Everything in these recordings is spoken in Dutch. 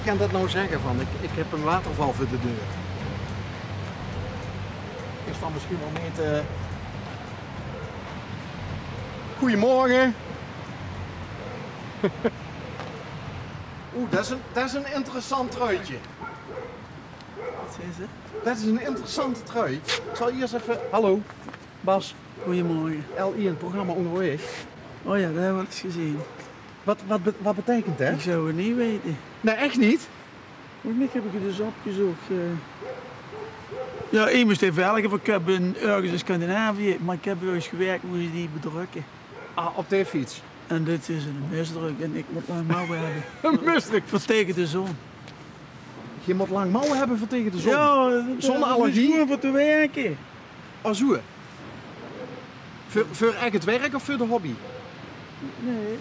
kan dat nou zeggen van, ik heb een waterval voor de deur. Is dan misschien wel niet... Goedemorgen. Oeh, dat is een interessant truitje. Wat is het? Dat is een interessante trui. Ik zal eerst even... Hallo, Bas. Goedemorgen. LI in het programma Onderweg. Oh ja, dat hebben we eens gezien. Wat betekent dat? Ik zou het niet weten. Nee, echt niet? Hoe heb ik het dus opgezocht? Ja, ik moest even helpen, want ik heb ergens in Scandinavië, maar ik heb ergens gewerkt hoe ze die bedrukken. Ah, op de fiets. En dit is een misdruk en ik moet lang mouwen hebben. Een misdruk? Voor tegen de zon. Je moet lang mouwen hebben voor tegen de zon? Ja, zonneallergie? Gewoon voor te werken. Oh, zo. Voor echt het werk of voor de hobby? Nee,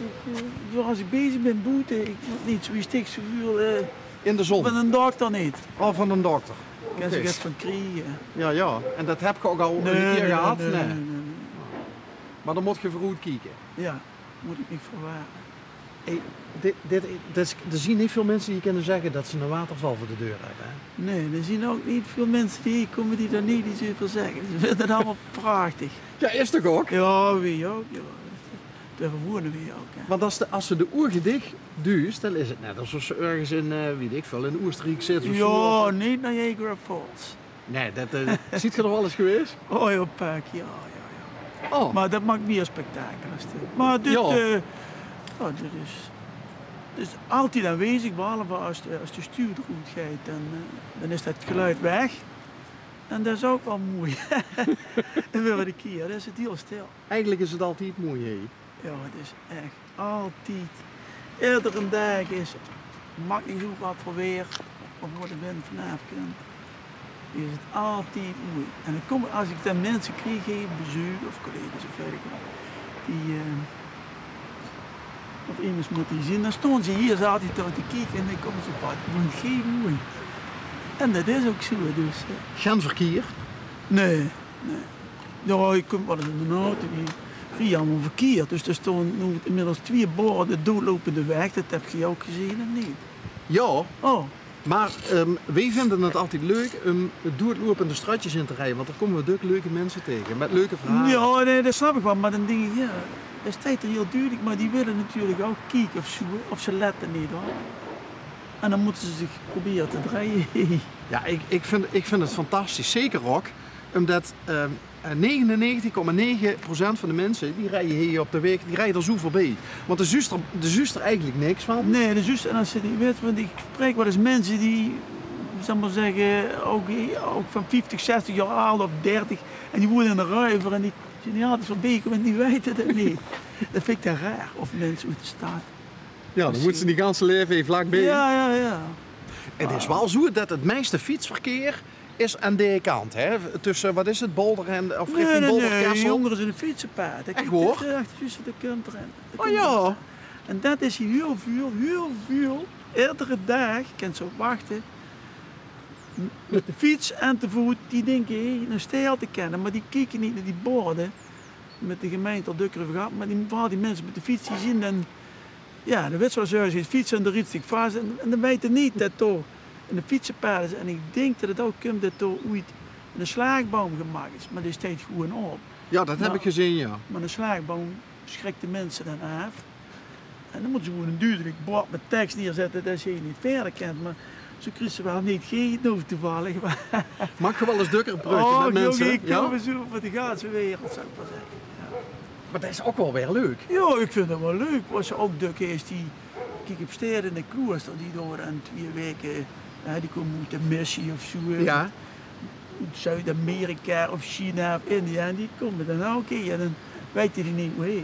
als ik bezig ben boeten, ik moet niet zo stikzoveel in de zon? Van een dokter niet. Oh, van een dokter. Ik kan er van krijgen. Ja. En dat heb je ook al een keer gehad? Nee. Maar dan moet je vooruit kijken? Ja, moet ik niet verwaren. Hey, er zien niet veel mensen die kunnen zeggen dat ze een waterval voor de deur hebben. Hè? Nee, er zien ook niet veel mensen die hier komen die daar niet iets over zeggen. Ze vinden het allemaal prachtig. Ja, is toch ook? Ja, wie ook. Ja. Daar wonen we ook. Hè. Want als ze de oer gedicht duist, dan is het net alsof ze ergens in, weet ik veel, in Oostenrijk zitten. Ja, zo, niet naar Niagara Falls. Nee, ziet je er wel eens geweest? Oh ja, pak, ja. Oh. Maar dat maakt meer spektakel als dit. Maar dit, dit is altijd aanwezig, behalve als de stuurder goed gaat, dan is dat geluid weg. En dat is ook wel mooi. En weer de keer, dat is het heel stil. Eigenlijk is het altijd mooi, hè? Ja, het is echt altijd. Iedere dag is het. Maakt niet zo wat voor weer, of voor de wind vanavond kan. Is het altijd mooi. En dan als ik dan mensen krijg, bezoek of collega's of weet ik wat, die wat immers moeten zien, dan staan ze hier, ze altijd te kijken en dan komen ze wat. Geen mooi. En dat is ook zo dus. Geen verkeer? Nee. Ja, je komt wel eens in de auto, die zie allemaal verkeerd. Dus er staan nu inmiddels 2 borden doodlopende weg, dat heb je ook gezien of niet? Ja. Oh. Maar wij vinden het altijd leuk om doodlopende straatjes in te rijden, want dan komen we ook leuke mensen tegen, met leuke verhalen. Ja, nee, dat snap ik wel, maar dan denk ik, ja, dat is tijd er heel duurlijk, maar die willen natuurlijk ook kijken of ze letten niet hoor. En dan moeten ze zich proberen te draaien. Ja, ik vind het fantastisch, zeker ook, omdat 99,9% van de mensen die rijden hier op de weg, die rijden er zo voorbij. Want de zuster er eigenlijk niks van. Nee, de zuster, en als ze niet weet, want ik spreek wel eens mensen die, zal maar zeggen, ook van 50, 60 jaar oud of 30, en die wonen in de Ruiver en die zijn niet altijd voorbij komen en die weten het niet. Dat vind ik dan raar, of mensen uit de staat. Ja, dan moeten ze die ganse leven even vlakbij. Ja. Het is wel zo dat het meeste fietsverkeer is aan de kant, hè? Tussen, wat is het, Bolder en, of richting Bolder, Kessel? Nee, jongeren zijn een fietsenpaard. Echt hoor? Tussen de kunt erin. Oh ja. En dat is hier heel veel. Iedere dag, je kunt zo wachten, met de fiets en te voet, die denken, een stijl te kennen, maar die kijken niet naar die borden met de gemeente al dukker gehad, maar die mensen met de fiets die zien dan, ja, de wisselaars is fietsen en de riet zich vast en dan weten niet dat toch in de fietsenpaden is. En ik denk dat het ook komt dat er ooit een slaagboom gemaakt is, maar die steekt gewoon op. Ja, dat heb ik gezien, ja. Maar een slaagboom schrikt de mensen dan af. En dan moeten ze gewoon een duidelijk bord met tekst neerzetten dat je niet verder kent. Maar zo krijgen ze wel niet geen hoofd toevallig. Mag je wel eens dukker bruggen met mensen? Ik kom zo voor de ganse wereld, zou ik maar zeggen. Ja. Maar dat is ook wel weer leuk. Ja, ik vind het wel leuk. Als je ook dukken is die, kijk op steden in de klooster, die door aan 2 weken, die komen uit de missie of zo. Ja. Zuid-Amerika of China of India, en die komen dan ook hier en dan weten die niet meer.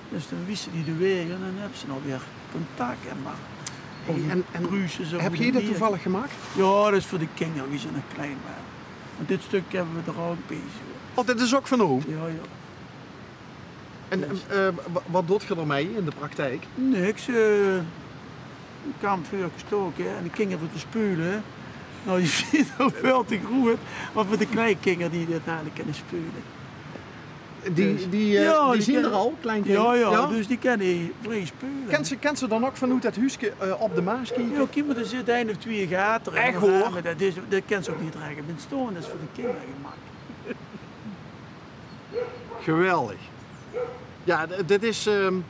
Dus dan wisten die de weg en dan hebben ze alweer contact. Heb je dat toevallig gemaakt? Ja, dat is voor de kinderen die zijn nog klein waren. Want dit stuk hebben we er ook bezig. Oh, dit is ook van hoe? Ja. En wat doet je ermee in de praktijk? Niks. Een kampvuur gestoken en de kinderen voor te spelen. Nou, je ziet ook wel te groeien, maar voor de kleine kinderen die dit dadelijk kunnen spelen. die zien kennen- er al, kleinkinderen. Ja, dus die kennen vrij spelen. Kent ze dan ook vanuit dat huisje op de Maas kijken? Ja, kijk maar, er zit 1 of 2 gaten. Echt, En hoor? maar dat kan ze ook niet dragen. Met storen, dat is voor de kinderen gemaakt. Geweldig. Ja, dit is... de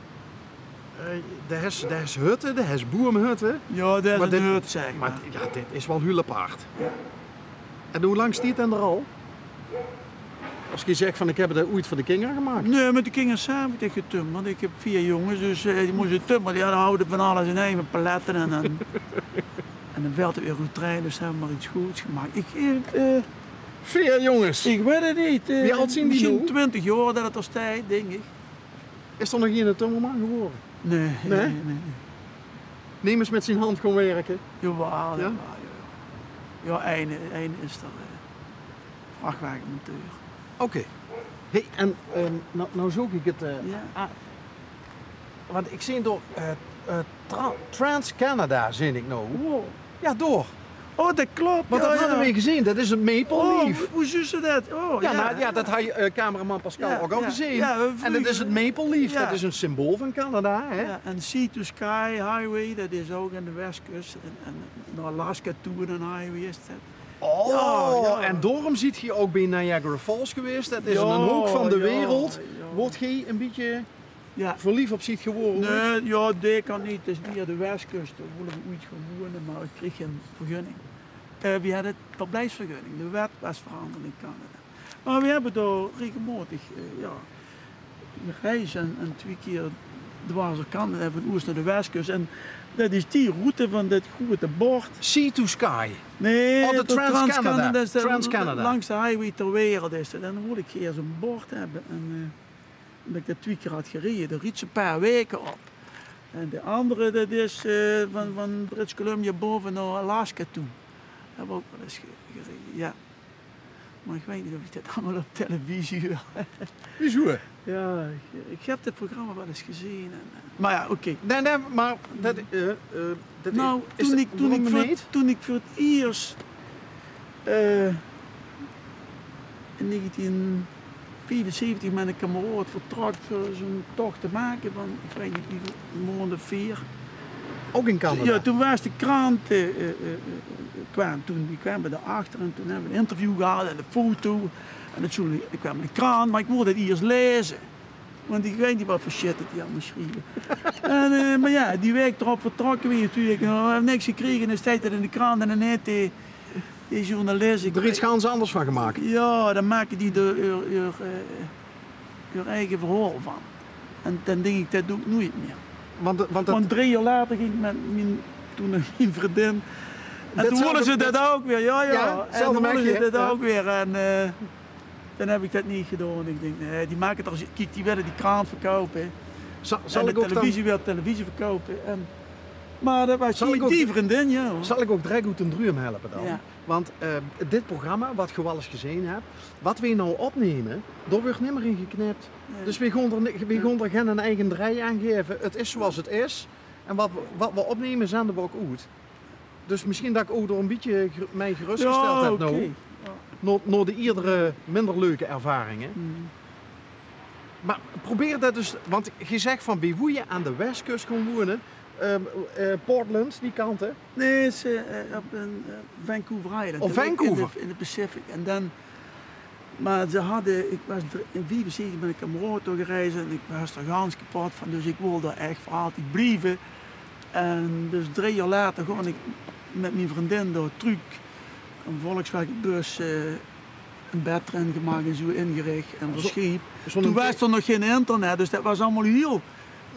is hutten, de is boermhutten. Ja, dat is Maar een dit- hut, zeg maar. Maar ja, dit is wel huilepaard. En hoe lang stiet het er al? Als je zegt van ik heb het ooit voor de kinderen gemaakt. Nee, met de kinderen samen tegen getumd. Want ik heb 4 jongens, dus die moesten tummen. Die houden van alles in eigen paletten. En dan werd het weer goed trein, dus hebben we maar iets goeds gemaakt. Vier jongens. Ik weet het niet. Wie oud zijn die misschien nu? 20 jaar dat het als tijd, denk ik. Is er nog geen een tummelman geworden? Nee. Nee? Neem eens met zijn hand gewoon werken. Jawel, Ja? ja. Ja, één is er vrachtwagenmonteur. Oké. Hey, en nou zoek ik het. Ja. Want ik zie door Trans-Canada, zie ik nou. Wow. Ja, door. Oh, dat klopt. Want dat hadden we gezien, dat is een Maple Oh, Leaf. hoe zus ze dat? Oh, Ja, nou, ja, dat had je cameraman Pascal Ja, ook al ja, gezien. ja, we En dat is het Maple Leaf, Ja. dat is een symbool van Canada. Hè? Ja, en Sea to Sky Highway, dat is ook aan de westkust. En naar Alaska toe een highway is dat. Oh, Ja. en daarom ziet je ook bij Niagara Falls geweest. Dat is Ja, een hoek van de ja, wereld. ja. Wordt je een beetje Ja. verliefd op ziet geworden? Nee, ja, dat kan niet. Het is niet aan de westkust. Daar willen we ooit gaan wonen, maar ik kreeg geen vergunning. We hadden het verblijfsvergunning. De wet was veranderd in Canada. Maar we hebben daar regelmatig reizen en 2 keer dwars door Canada, van oost naar de westkust. En dat is die route van dat grote bord. Sea to Sky. Nee, Oh, de Trans-Canada. dat is de- Trans-Canada. langs de highway ter wereld is dat. En dan wil ik eerst een bord hebben. En omdat ik dat 2 keer had gereden, daar riet ze een paar weken op. En de andere, dat is van British Columbia boven naar Alaska toe. Dat hebben we ook wel eens gereden, ja. Maar ik weet niet of ik dit allemaal op televisie wil. Wieso? Ja, ik heb dit programma wel eens gezien. Maar ja, oké. Nee, maar dat, dat Nou, is toen ik voor het eerst in 1975 met een kameraad vertrok voor zo'n tocht te maken van, ik weet niet hoeveel maanden, 4. ook in Canada. Ja, toen was de krant, die kwamen erachter en toen hebben we een interview gehad en een foto. En toen kwam de krant, maar ik wilde het eerst lezen. Want ik weet niet wat voor shit het die allemaal schreven. En, maar ja, die week erop vertrokken we natuurlijk. En we hebben niks gekregen en dan staat het in de krant en dan net die journalist. Er iets ganz anders van gemaakt. Ja, dan maken die er hun eigen verhaal van. En dan denk ik, dat doe ik nooit meer. Want 3 jaar later ging ik met mijn vriendin. En toen Datzelfde- wilden ze dat ook weer. Ja. Ja, En hetzelfde toen wilden ze merkje, dat ja. ook weer. En dan heb ik dat niet gedaan. Ik denk, nee, die maken het als. Kijk, die willen die kraan verkopen. Zal En ik de ook televisie wil televisie verkopen. Maar dat was Zal ik ook- die vriendin, ja. Zal ik ook direct uit een druum helpen dan? Ja. Want dit programma, wat je wel eens gezien hebt, wat we nou opnemen, daar wordt niet meer in geknipt. Nee. Dus we gaan er geen eigen draai aan geven. Het is zoals het is. En wat we opnemen, zenden we ook uit. Dus misschien dat ik ook door een beetje mij gerustgesteld heb oké. nou. Door de eerdere minder leuke ervaringen. Hmm. Maar probeer dat dus, want je zegt van wie woe je aan de westkust gaan wonen. Portland, die kant hè. Nee, het is op Vancouver Island. Oh, Vancouver. In de Pacific. En dan, maar ze hadden, ik was in 74 met een kameraad doorgereisd en ik was er gans kapot van, dus ik wilde echt voor altijd blijven. En dus 3 jaar later gewoon ik met mijn vriendin door truc een Volkswagen bus een bed erin gemaakt en zo ingericht en verscheep. Toen was er nog geen internet, dus dat was allemaal heel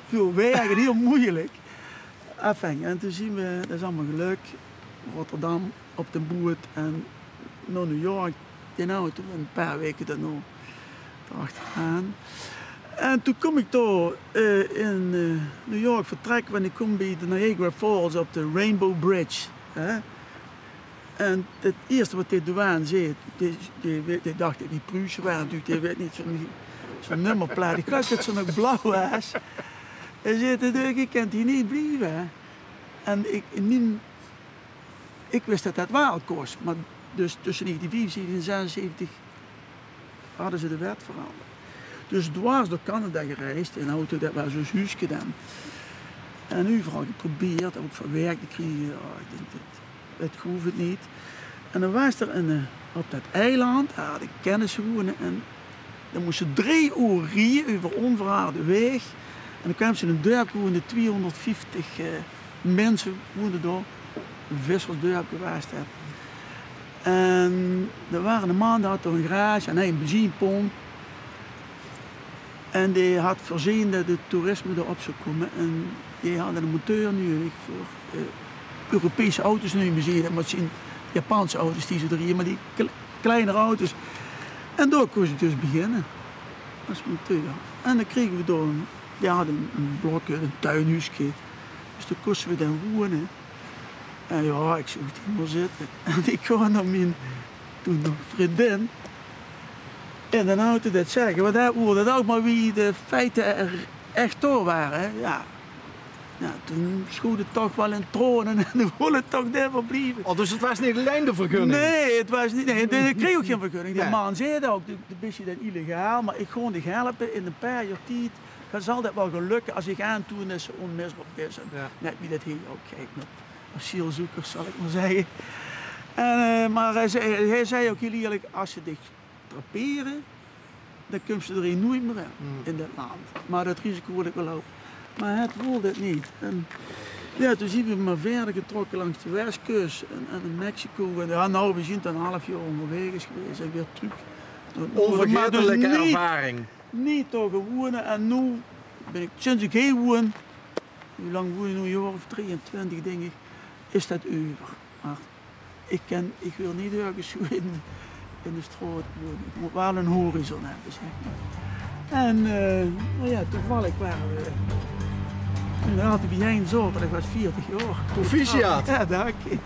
veel werk en heel moeilijk. Enfin, en toen zien we, dat is allemaal geluk, Rotterdam op de boot en naar New York, in auto, een paar weken daarna erachteraan. En toen kom ik daar in New York vertrekken en ik kom bij de Niagara Falls op de Rainbow Bridge. Hè? En het eerste wat de douane zei, die dacht dat die Pruisen waren natuurlijk, die weet niet zo'n nummerplaat. Ik geloof dat ze nog blauw was. Hij zei, je kunt hier niet blijven. Hè? En ik wist dat dat wel kost, maar dus tussen 1974 en 1976 hadden ze de wet veranderd. Dus dwars door Canada gereisd in een auto, dat was zo'n huisje dan. En overal geprobeerd, ook van werk te krijgen. Oh, ik denk, dat hoeft het niet. En dan was er op dat eiland, daar had ik kennis wonen. En dan moesten 3 uur rijden over onverharde weg. En dan kwamen ze in een dorp woonden 250 mensen woonden daar. Een vissersdorpje was dat. En er waren een man, die had er een garage en een benzinepomp. En die had voorzien dat het toerisme erop zou komen. En die hadden een monteur nu voor Europese auto's nu meer zien. Maar het zijn Japanse auto's die ze er hier, maar die kleinere auto's. En daar kon ze dus beginnen als monteur. En dan kregen we door die hadden een blokje, een tuinhuisje. Dus toen kosten we daar wonen. En ja, ik zou het niet meer zitten. En ik kwam naar mijn toen nog vriendin in de auto dat zeggen. Want daar hoorde het ook maar wie de feiten er echt door waren. Hè. Ja. Ja, toen schoot het toch wel in tronen en dan wilde het toch niet verblijven. Oh, dus het was niet alleen de vergunning? Nee, het was niet. Nee, ik kreeg ook geen vergunning. De Nee. man zei dat ook, de beetje dat illegaal, maar ik gewoon dich helpen in een paar jaar tijd. Dat zal dat wel gaan lukken als ik aantoon dat ze onmisbaar is. Ja. Net wie dat hier ook kijkt met asielzoekers, zal ik maar zeggen. En, maar hij zei ook heel eerlijk, als ze dich traperen, dan kun je er hier nooit meer in dat land. Maar dat risico wil ik wel lopen. Maar het wilde het niet. En ja, toen zien we maar verder getrokken langs de westkust en in Mexico. En ja, nou, we zijn dan een half jaar onderweg is geweest en weer terug. Onvergetelijke Maar dus ervaring. niet toch wonen en nu ben ik, sinds ik hier woon, hoe lang woon ik nu, een jaar of 23 denk ik, is dat over. Maar ik wil niet ergens zo in de straat wonen. Ik moet wel een horizon hebben, zeg maar. En nou ja, toevallig waren we, toen had ik bij zo, dat ik was 40 jaar. Proficiat. Ja, dank je.